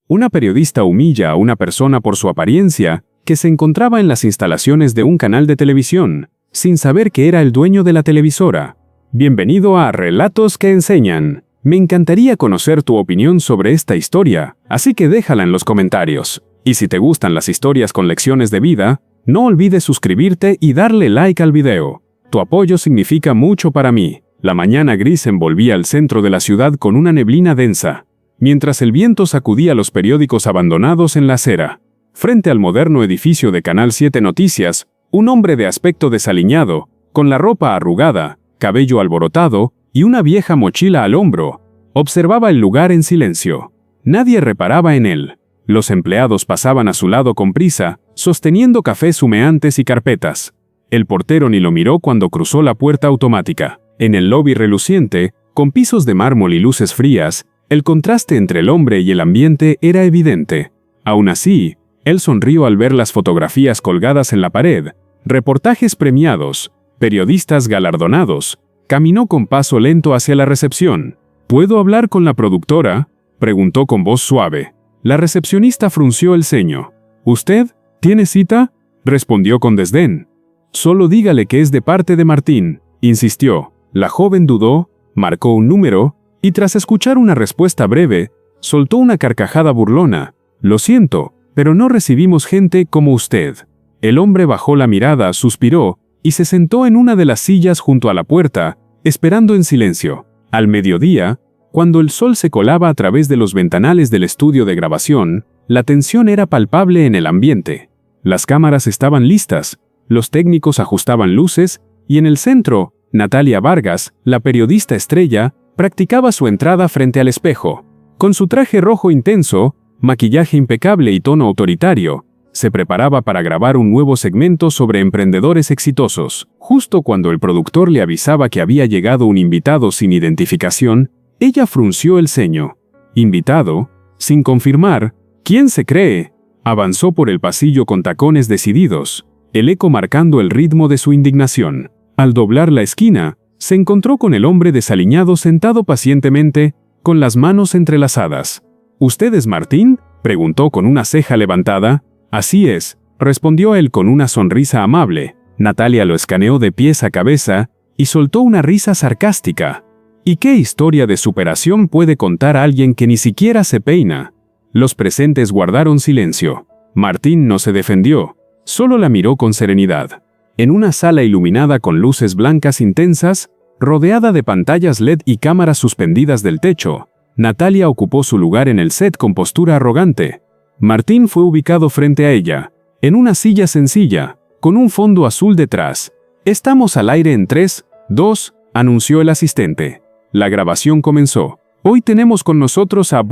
Una periodista humilla a una persona por su apariencia que se encontraba en las instalaciones de un canal de televisión, sin saber que era el dueño de la televisora. Bienvenido a Relatos que Enseñan. Me encantaría conocer tu opinión sobre esta historia, así que déjala en los comentarios. Y si te gustan las historias con lecciones de vida, no olvides suscribirte y darle like al video. Tu apoyo significa mucho para mí. La mañana gris envolvía el centro de la ciudad con una neblina densa, mientras el viento sacudía los periódicos abandonados en la acera. Frente al moderno edificio de Canal 7 Noticias, un hombre de aspecto desaliñado, con la ropa arrugada, cabello alborotado y una vieja mochila al hombro, observaba el lugar en silencio. Nadie reparaba en él. Los empleados pasaban a su lado con prisa, sosteniendo cafés humeantes y carpetas. El portero ni lo miró cuando cruzó la puerta automática. En el lobby reluciente, con pisos de mármol y luces frías, el contraste entre el hombre y el ambiente era evidente. Aún así, él sonrió al ver las fotografías colgadas en la pared, reportajes premiados, periodistas galardonados. Caminó con paso lento hacia la recepción. ¿Puedo hablar con la productora?, preguntó con voz suave. La recepcionista frunció el ceño. ¿Usted tiene cita?, respondió con desdén. Solo dígale que es de parte de Martín, insistió. La joven dudó, marcó un número, y tras escuchar una respuesta breve, soltó una carcajada burlona. Lo siento, pero no recibimos gente como usted. El hombre bajó la mirada, suspiró, y se sentó en una de las sillas junto a la puerta, esperando en silencio. Al mediodía, cuando el sol se colaba a través de los ventanales del estudio de grabación, la tensión era palpable en el ambiente. Las cámaras estaban listas, los técnicos ajustaban luces, y en el centro, Natalia Vargas, la periodista estrella, practicaba su entrada frente al espejo. Con su traje rojo intenso, maquillaje impecable y tono autoritario, se preparaba para grabar un nuevo segmento sobre emprendedores exitosos. Justo cuando el productor le avisaba que había llegado un invitado sin identificación, ella frunció el ceño. ¿Invitado? Sin confirmar. ¿Quién se cree? Avanzó por el pasillo con tacones decididos, el eco marcando el ritmo de su indignación. Al doblar la esquina, se encontró con el hombre desaliñado sentado pacientemente, con las manos entrelazadas. ¿Usted es Martín?, preguntó con una ceja levantada. Así es, respondió él con una sonrisa amable. Natalia lo escaneó de pies a cabeza y soltó una risa sarcástica. ¿Y qué historia de superación puede contar alguien que ni siquiera se peina? Los presentes guardaron silencio. Martín no se defendió, solo la miró con serenidad. En una sala iluminada con luces blancas intensas, rodeada de pantallas LED y cámaras suspendidas del techo, Natalia ocupó su lugar en el set con postura arrogante. Martín fue ubicado frente a ella, en una silla sencilla, con un fondo azul detrás. «Estamos al aire en 3, 2», anunció el asistente. La grabación comenzó. «Hoy tenemos con nosotros a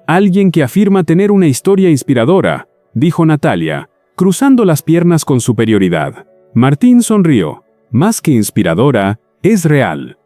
alguien que afirma tener una historia inspiradora», dijo Natalia, cruzando las piernas con superioridad. Martín sonrió. «Más que inspiradora, es real».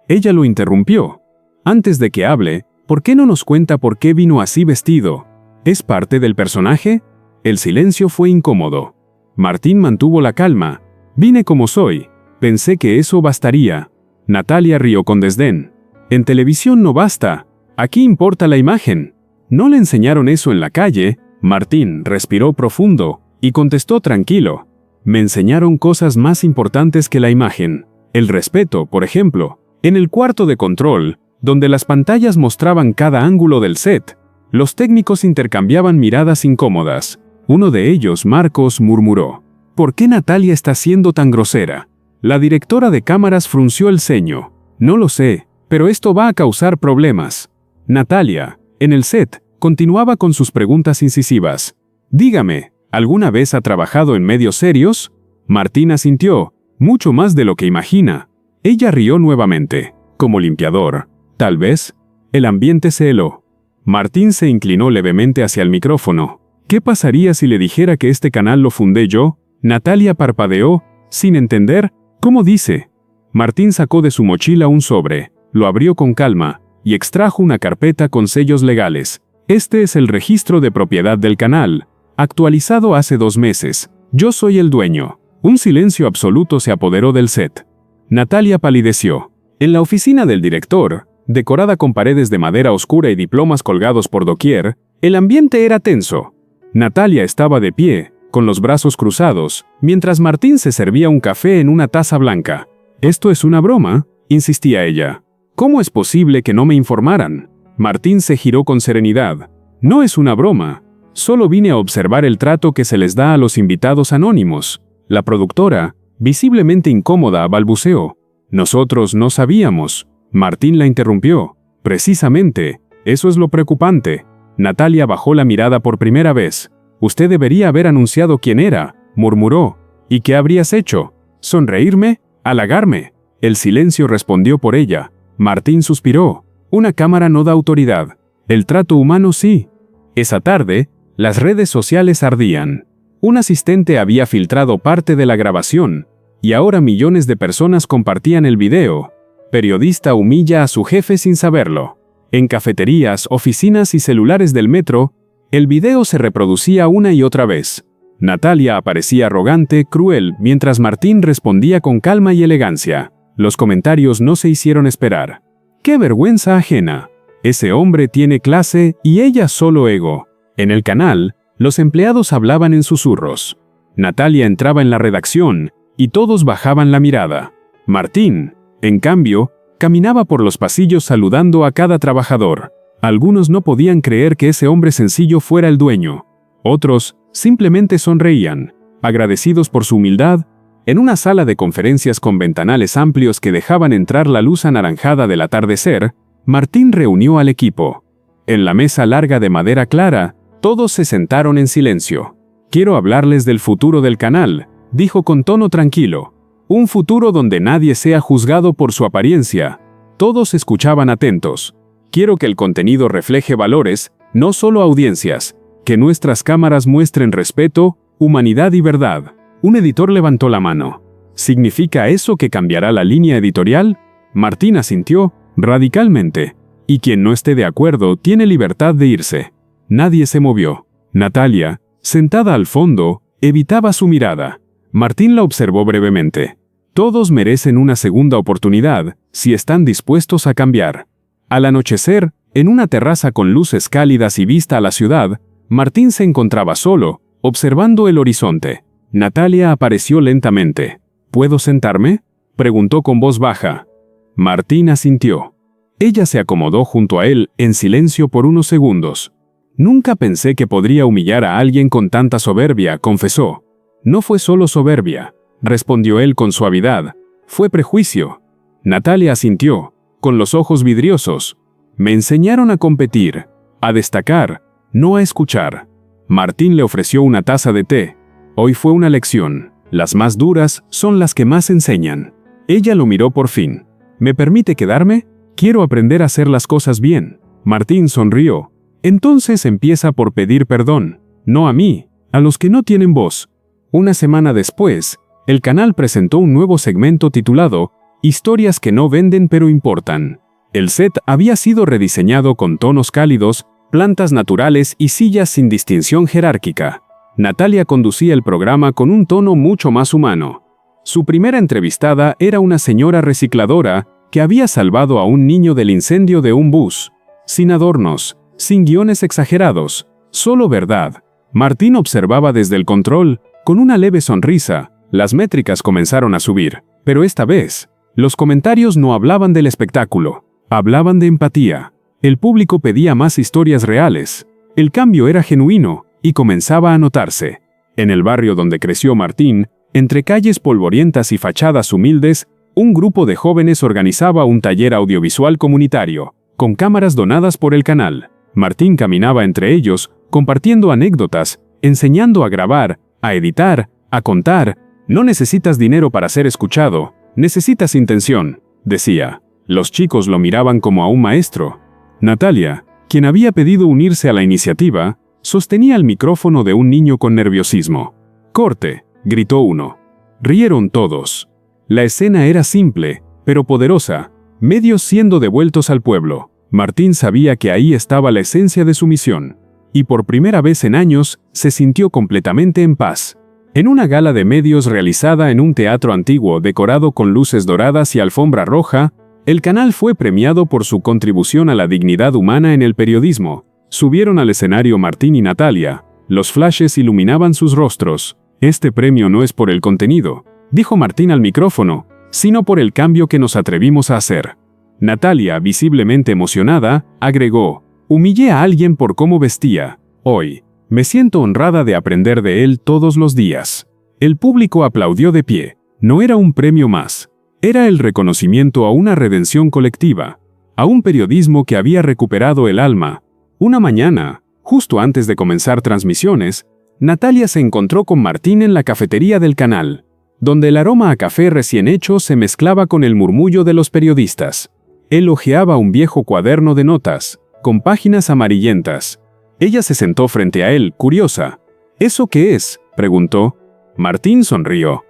Ella lo interrumpió. «Antes de que hable, ¿por qué no nos cuenta por qué vino así vestido? ¿Es parte del personaje?». El silencio fue incómodo. Martín mantuvo la calma. «Vine como soy. Pensé que eso bastaría». Natalia rió con desdén. «En televisión no basta. Aquí importa la imagen». «¿No le enseñaron eso en la calle?». Martín respiró profundo y contestó tranquilo. «Me enseñaron cosas más importantes que la imagen. El respeto, por ejemplo. En el cuarto de control, donde las pantallas mostraban cada ángulo del set, los técnicos intercambiaban miradas incómodas. Uno de ellos, Marcos, murmuró: «¿Por qué Natalia está siendo tan grosera?». La directora de cámaras frunció el ceño. «No lo sé, pero esto va a causar problemas». Natalia, en el set, continuaba con sus preguntas incisivas. «Dígame, ¿alguna vez ha trabajado en medios serios?». Martín asintió. «Mucho más de lo que imagina». Ella rió nuevamente. «Como limpiador, tal vez». El ambiente se heló. Martín se inclinó levemente hacia el micrófono. «¿Qué pasaría si le dijera que este canal lo fundé yo?». Natalia parpadeó, sin entender. «¿Cómo dice?». Martín sacó de su mochila un sobre, lo abrió con calma, y extrajo una carpeta con sellos legales. «Este es el registro de propiedad del canal, actualizado hace 2 meses. Yo soy el dueño». Un silencio absoluto se apoderó del set. Natalia palideció. En la oficina del director, decorada con paredes de madera oscura y diplomas colgados por doquier, El ambiente era tenso. Natalia estaba de pie, con los brazos cruzados, mientras Martín se servía un café en una taza blanca. «¿Esto es una broma?», insistía ella. «¿Cómo es posible que no me informaran?». Martín se giró con serenidad. «No es una broma. Solo vine a observar el trato que se les da a los invitados anónimos». La productora, visiblemente incómoda, balbuceó. «Nosotros no sabíamos». Martín la interrumpió. «Precisamente, eso es lo preocupante». Natalia bajó la mirada por primera vez. «Usted debería haber anunciado quién era», murmuró. «¿Y qué habrías hecho? ¿Sonreírme? ¿Halagarme?». El silencio respondió por ella. Martín suspiró. «Una cámara no da autoridad. El trato humano sí». Esa tarde, las redes sociales ardían. Un asistente había filtrado parte de la grabación, y ahora millones de personas compartían el video. Periodista humilla a su jefe sin saberlo. En cafeterías, oficinas y celulares del metro, el video se reproducía una y otra vez. Natalia aparecía arrogante, cruel, mientras Martín respondía con calma y elegancia. Los comentarios no se hicieron esperar. ¡Qué vergüenza ajena! Ese hombre tiene clase y ella solo ego. En el canal, los empleados hablaban en susurros. Natalia entraba en la redacción y todos bajaban la mirada. Martín, en cambio, caminaba por los pasillos saludando a cada trabajador. Algunos no podían creer que ese hombre sencillo fuera el dueño. Otros simplemente sonreían, agradecidos por su humildad. En una sala de conferencias con ventanales amplios que dejaban entrar la luz anaranjada del atardecer, Martín reunió al equipo. En la mesa larga de madera clara, todos se sentaron en silencio. «Quiero hablarles del futuro del canal», dijo con tono tranquilo. «Un futuro donde nadie sea juzgado por su apariencia». Todos escuchaban atentos. «Quiero que el contenido refleje valores, no solo audiencias. Que nuestras cámaras muestren respeto, humanidad y verdad». Un editor levantó la mano. «¿Significa eso que cambiará la línea editorial?». Martín asintió, radicalmente. «Y quien no esté de acuerdo tiene libertad de irse». Nadie se movió. Natalia, sentada al fondo, evitaba su mirada. Martín la observó brevemente. «Todos merecen una segunda oportunidad, si están dispuestos a cambiar». Al anochecer, en una terraza con luces cálidas y vista a la ciudad, Martín se encontraba solo, observando el horizonte. Natalia apareció lentamente. «¿Puedo sentarme?», preguntó con voz baja. Martín asintió. Ella se acomodó junto a él, en silencio por unos segundos. «Nunca pensé que podría humillar a alguien con tanta soberbia», confesó. «No fue solo soberbia», respondió él con suavidad. «Fue prejuicio». Natalia asintió, con los ojos vidriosos. «Me enseñaron a competir, a destacar, no a escuchar». Martín le ofreció una taza de té. «Hoy fue una lección. Las más duras son las que más enseñan». Ella lo miró por fin. «¿Me permite quedarme? Quiero aprender a hacer las cosas bien». Martín sonrió. «Entonces empieza por pedir perdón. No a mí, a los que no tienen voz». Una semana después, el canal presentó un nuevo segmento titulado «Historias que no venden pero importan». El set había sido rediseñado con tonos cálidos, plantas naturales y sillas sin distinción jerárquica. Natalia conducía el programa con un tono mucho más humano. Su primera entrevistada era una señora recicladora que había salvado a un niño del incendio de un bus. Sin adornos, sin guiones exagerados, solo verdad. Martín observaba desde el control, con una leve sonrisa. Las métricas comenzaron a subir, pero esta vez, los comentarios no hablaban del espectáculo, hablaban de empatía. El público pedía más historias reales. El cambio era genuino y comenzaba a notarse. En el barrio donde creció Martín, entre calles polvorientas y fachadas humildes, un grupo de jóvenes organizaba un taller audiovisual comunitario, con cámaras donadas por el canal. Martín caminaba entre ellos, compartiendo anécdotas, enseñando a grabar, a editar, a contar. «No necesitas dinero para ser escuchado, necesitas intención», decía. Los chicos lo miraban como a un maestro. Natalia, quien había pedido unirse a la iniciativa, sostenía el micrófono de un niño con nerviosismo. «Corte», gritó uno. Rieron todos. La escena era simple, pero poderosa, medios siendo devueltos al pueblo. Martín sabía que ahí estaba la esencia de su misión, y por primera vez en años se sintió completamente en paz. En una gala de medios realizada en un teatro antiguo decorado con luces doradas y alfombra roja, el canal fue premiado por su contribución a la dignidad humana en el periodismo. Subieron al escenario Martín y Natalia. Los flashes iluminaban sus rostros. Este premio no es por el contenido, dijo Martín al micrófono, sino por el cambio que nos atrevimos a hacer. Natalia, visiblemente emocionada, agregó: humillé a alguien por cómo vestía. Hoy, me siento honrada de aprender de él todos los días. El público aplaudió de pie. No era un premio más. Era el reconocimiento a una redención colectiva, a un periodismo que había recuperado el alma. Una mañana, justo antes de comenzar transmisiones, Natalia se encontró con Martín en la cafetería del canal, donde el aroma a café recién hecho se mezclaba con el murmullo de los periodistas. Él hojeaba un viejo cuaderno de notas, con páginas amarillentas. Ella se sentó frente a él, curiosa. ¿Eso qué es?, preguntó. Martín sonrió.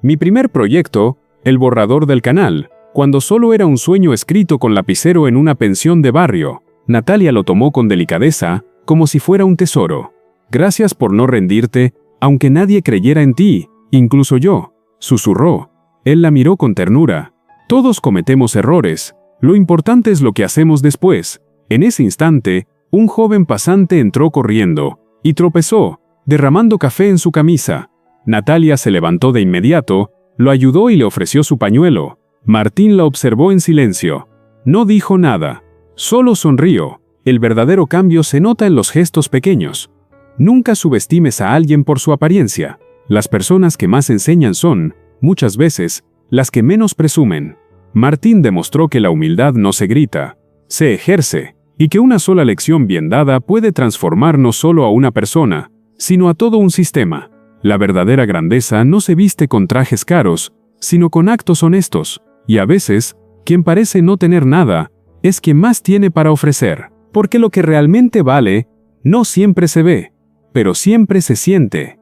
Mi primer proyecto, el borrador del canal, cuando solo era un sueño escrito con lapicero en una pensión de barrio. Natalia lo tomó con delicadeza, como si fuera un tesoro. Gracias por no rendirte, aunque nadie creyera en ti, incluso yo, susurró. Él la miró con ternura. Todos cometemos errores. Lo importante es lo que hacemos después. En ese instante, un joven pasante entró corriendo y tropezó, derramando café en su camisa. Natalia se levantó de inmediato, lo ayudó y le ofreció su pañuelo. Martín la observó en silencio. No dijo nada. Solo sonrió. El verdadero cambio se nota en los gestos pequeños. Nunca subestimes a alguien por su apariencia. Las personas que más enseñan son, muchas veces, las que menos presumen. Martín demostró que la humildad no se grita, se ejerce, y que una sola lección bien dada puede transformar no solo a una persona, sino a todo un sistema. La verdadera grandeza no se viste con trajes caros, sino con actos honestos, y a veces, quien parece no tener nada, es quien más tiene para ofrecer, porque lo que realmente vale, no siempre se ve, pero siempre se siente.